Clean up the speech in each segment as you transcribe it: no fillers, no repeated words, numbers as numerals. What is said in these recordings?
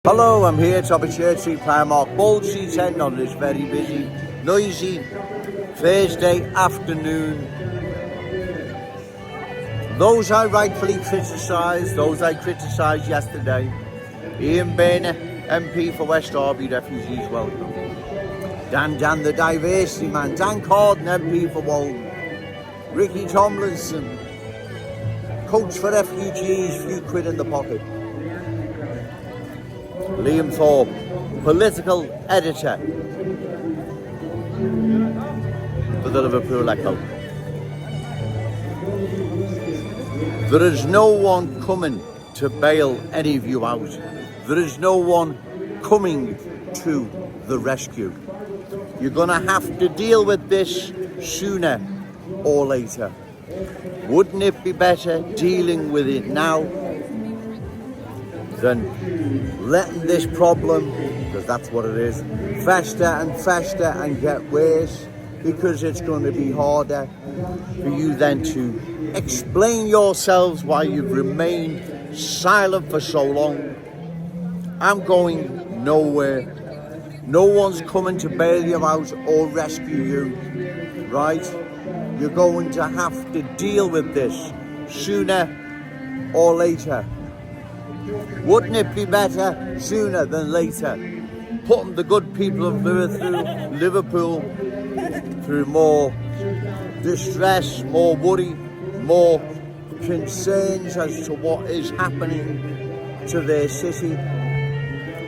Hello, I'm here top of Church Street, Primark, Bold Street End on this very busy, noisy Thursday afternoon. Those I rightfully criticise, those I criticised yesterday. Ian Boehner, MP for West Derby, refugees welcome. Dan the diversity man, Dan Corden, MP for Walden. Ricky Tomlinson, coach for refugees, few quid in the pocket. Liam Thorpe, political editor for the Liverpool Echo. There is no one coming to bail any of you out. There is no one coming to the rescue. You're going to have to deal with this sooner or later. Wouldn't it be better dealing with it now than letting this problem, because that's what it is, fester and get worse, because it's going to be harder for you then to explain yourselves why you've remained silent for so long. I'm going nowhere. No one's coming to bail you out or rescue you, right? You're going to have to deal with this sooner or later. Wouldn't it be better sooner than later? Putting the good people of Liverpool through more distress, more worry, more concerns as to what is happening to their city.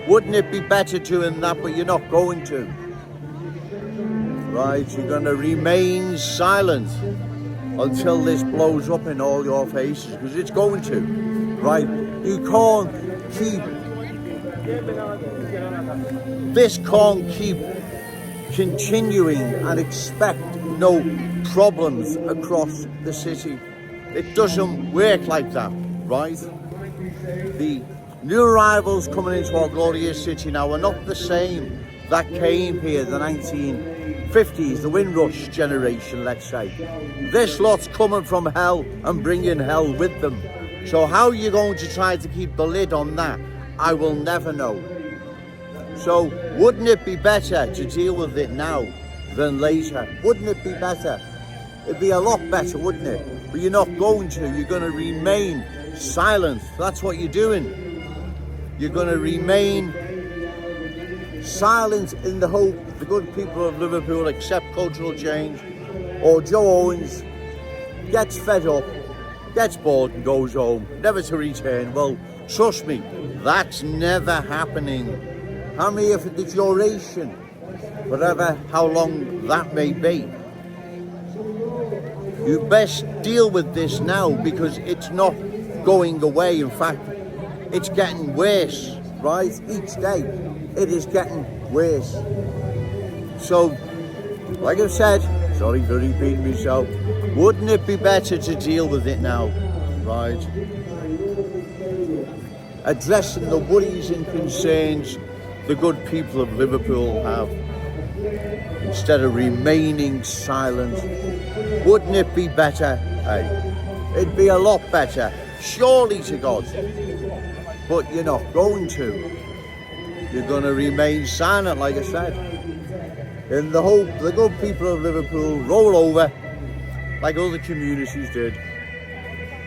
Wouldn't it be better doing that, but you're not going to? Right, you're going to remain silent until this blows up in all your faces, because it's going to, right? You can't keep, this can't keep continuing and expect no problems across the city. It doesn't work like that, right? The new arrivals coming into our glorious city now are not the same that came here the 1950s, the Windrush generation, let's say. This lot's coming from hell and bringing hell with them. So how you're going to try to keep the lid on that, I will never know. So wouldn't it be better to deal with it now than later? Wouldn't it be better? It'd be a lot better, wouldn't it? But you're not going to. You're going to remain silent. That's what you're doing. You're going to remain silent in the hope the good people of Liverpool accept cultural change, or Joe Owens gets fed up, gets bored and goes home, never to return. Well, trust me, that's never happening. I'm here for the duration, whatever, how long that may be. You best deal with this now, because it's not going away. In fact, it's getting worse, right? Each day, it is getting worse. So, like I've said, sorry for repeating myself, wouldn't it be better to deal with it now, right? Addressing the worries and concerns the good people of Liverpool have, instead of remaining silent. Wouldn't it be better? Hey, it'd be a lot better, surely to God. But you're not going to. You're going to remain silent, like I said, in the hope the good people of Liverpool roll over like other communities did,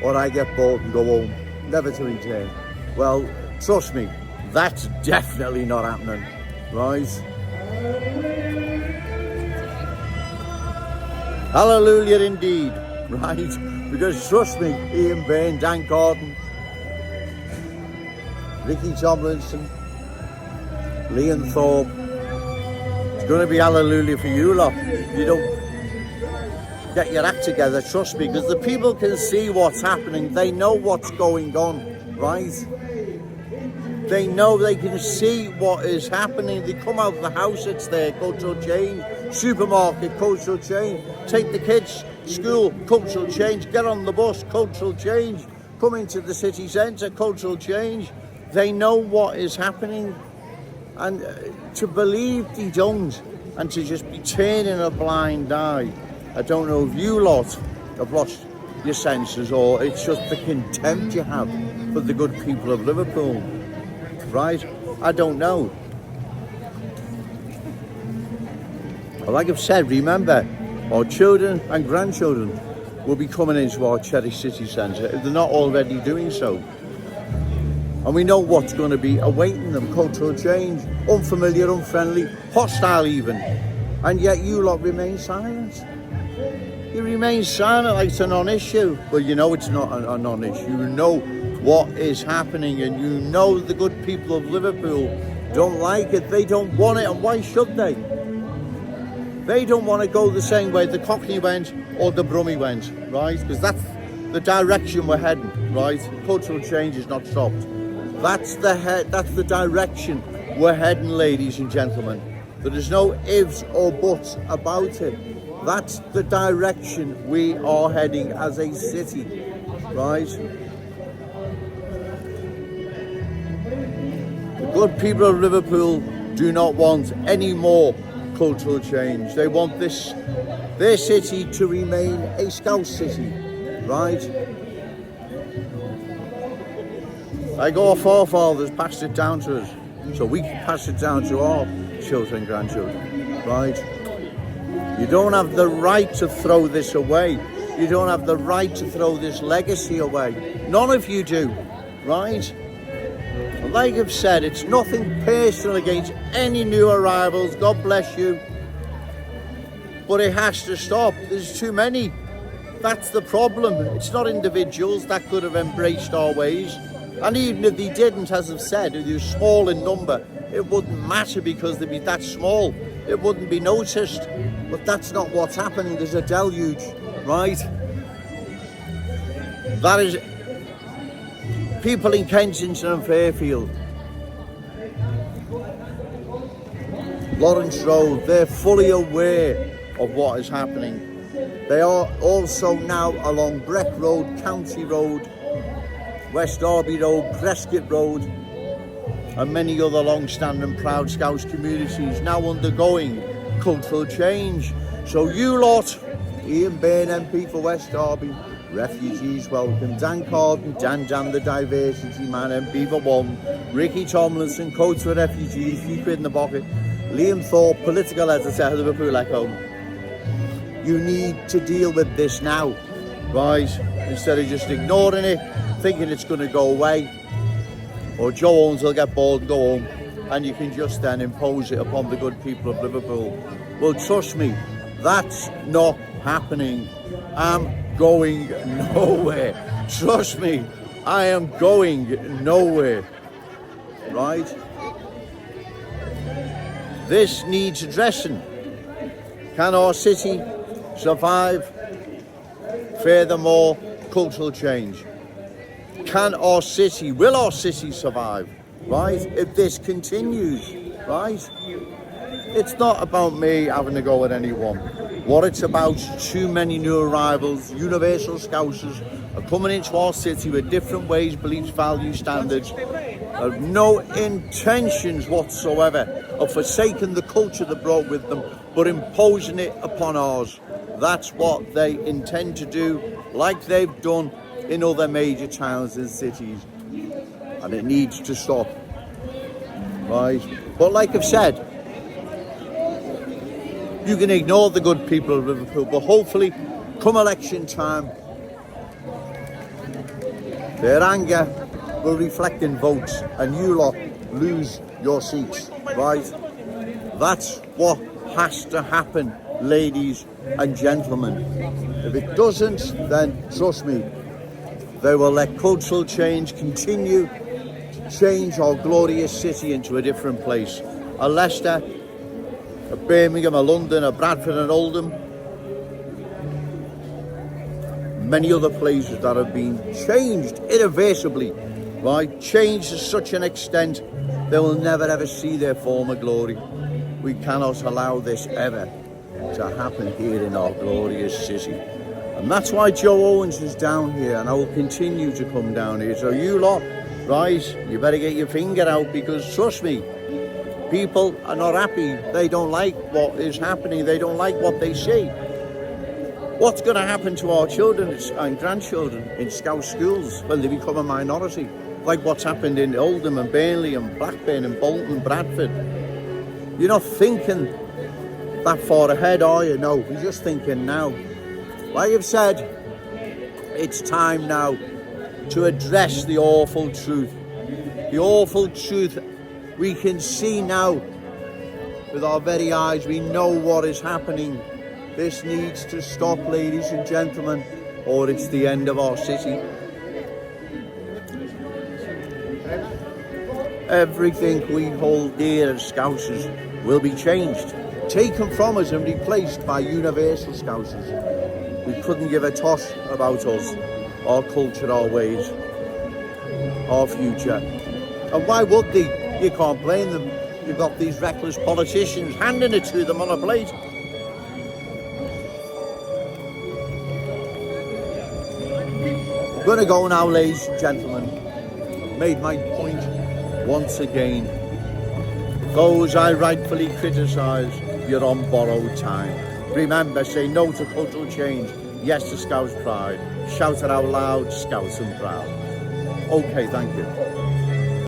or I get bored and go home, never to return. Well, trust me, that's definitely not happening, right? Hallelujah indeed, right? Because trust me, Ian Boehner, Dan Corden, Ricky Tomlinson, Liam Thorpe, it's going to be hallelujah for you lot. You don't get your act together, trust me, because the people can see what's happening. They know what's going on, right? They know, they can see what is happening. They come out of the house, it's there, cultural change. Supermarket, cultural change. Take the kids, school, cultural change. Get on the bus, cultural change. Come into the city centre, cultural change. They know what is happening. And to believe they don't, and to just be turning a blind eye, I don't know if you lot have lost your senses, or it's just the contempt you have for the good people of Liverpool. right? I don't know. But like I've said, remember, our children and grandchildren will be coming into our cherished city centre if they're not already doing so. And we know what's going to be awaiting them: cultural change, unfamiliar, unfriendly, hostile even. And yet you lot remain silent. You remain silent like it's a non-issue. Well, you know it's not a non-issue. You know what is happening, and you know the good people of Liverpool don't like it. They don't want it, and why should they? They don't want to go the same way the Cockney went or the Brummie went, right? Because that's the direction we're heading, right? Cultural change is not stopped. That's the direction we're heading, ladies and gentlemen. There is no ifs or buts about it. That's the direction we are heading as a city, right? The good people of Liverpool do not want any more cultural change. They want their city to remain a Scout city, right? Like our forefathers passed it down to us, so we can pass it down to our children and grandchildren, right? You don't have the right to throw this away. You don't have the right to throw this legacy away. None of you do, right? And like I've said, it's nothing personal against any new arrivals. God bless you. But it has to stop. There's too many. That's the problem. It's not individuals that could have embraced our ways. And even if they didn't, as I've said, if they were small in number, it wouldn't matter because they'd be that small. It wouldn't be noticed. But that's not what's happening. There's a deluge, right? That is people in Kensington and Fairfield, Lawrence Road, they're fully aware of what is happening. They are also now along Breck Road, County Road, West Derby Road, Prescott Road, and many other long-standing proud Scouts communities now undergoing cultural change. So you lot, Ian Bain MP for West Derby, refugees welcome, Dan Carden, Dan the diversity man, MP for one, Ricky Tomlinson, coach for refugees, few quid in the pocket, Liam Thorpe, political editor, Liverpool Echo. You need to deal with this now, right? Instead of just ignoring it, thinking it's going to go away, or Joe Owens will get bored and go home, and you can just then impose it upon the good people of Liverpool. Well, trust me, that's not happening. I'm going nowhere. Trust me, I am going nowhere, right? This needs addressing. Can our city survive? Furthermore, cultural change. Will our city survive, right, if this continues, right? It's not about me having to go at anyone. What it's about, too many new arrivals, universal Scousers are coming into our city with different ways, beliefs, values, standards, have no intentions whatsoever of forsaking the culture they brought with them, but imposing it upon ours. That's what they intend to do, like they've done in other major towns and cities, and it needs to stop, right? But like I've said, you can ignore the good people of Liverpool, but hopefully come election time their anger will reflect in votes and you lot lose your seats, right? That's what has to happen, ladies and gentlemen. If it doesn't, then trust me, they will let cultural change continue to change our glorious city into a different place. A Leicester, a Birmingham, a London, a Bradford and Oldham, many other places that have been changed irreversibly, right? Changed to such an extent they will never ever see their former glory. We cannot allow this ever to happen here in our glorious city. And that's why Joe Owens is down here, and I will continue to come down here. So you lot, right, you better get your finger out, because trust me, people are not happy. They don't like what is happening. They don't like what they see. What's going to happen to our children and grandchildren in Scout schools when they become a minority? like what's happened in Oldham and Burnley and Blackburn and Bolton and Bradford. You're not thinking that far ahead, are you? No, you're just thinking now. Like I've said, it's time now to address the awful truth. The awful truth we can see now with our very eyes. We know what is happening. This needs to stop, ladies and gentlemen, or it's the end of our city. Everything we hold dear as Scousers will be changed, taken from us and replaced by universal Scousers. We couldn't give a toss about us, our culture, our ways, our future. And why would they? You can't blame them. You've got these reckless politicians handing it to them on a plate. I'm going to go now, ladies and gentlemen. Made my point once again. Those I rightfully criticise, you're on borrowed time. Remember, say no to cultural change, yes to Scouse pride. Shout it out loud, Scouse and proud. Okay, thank you.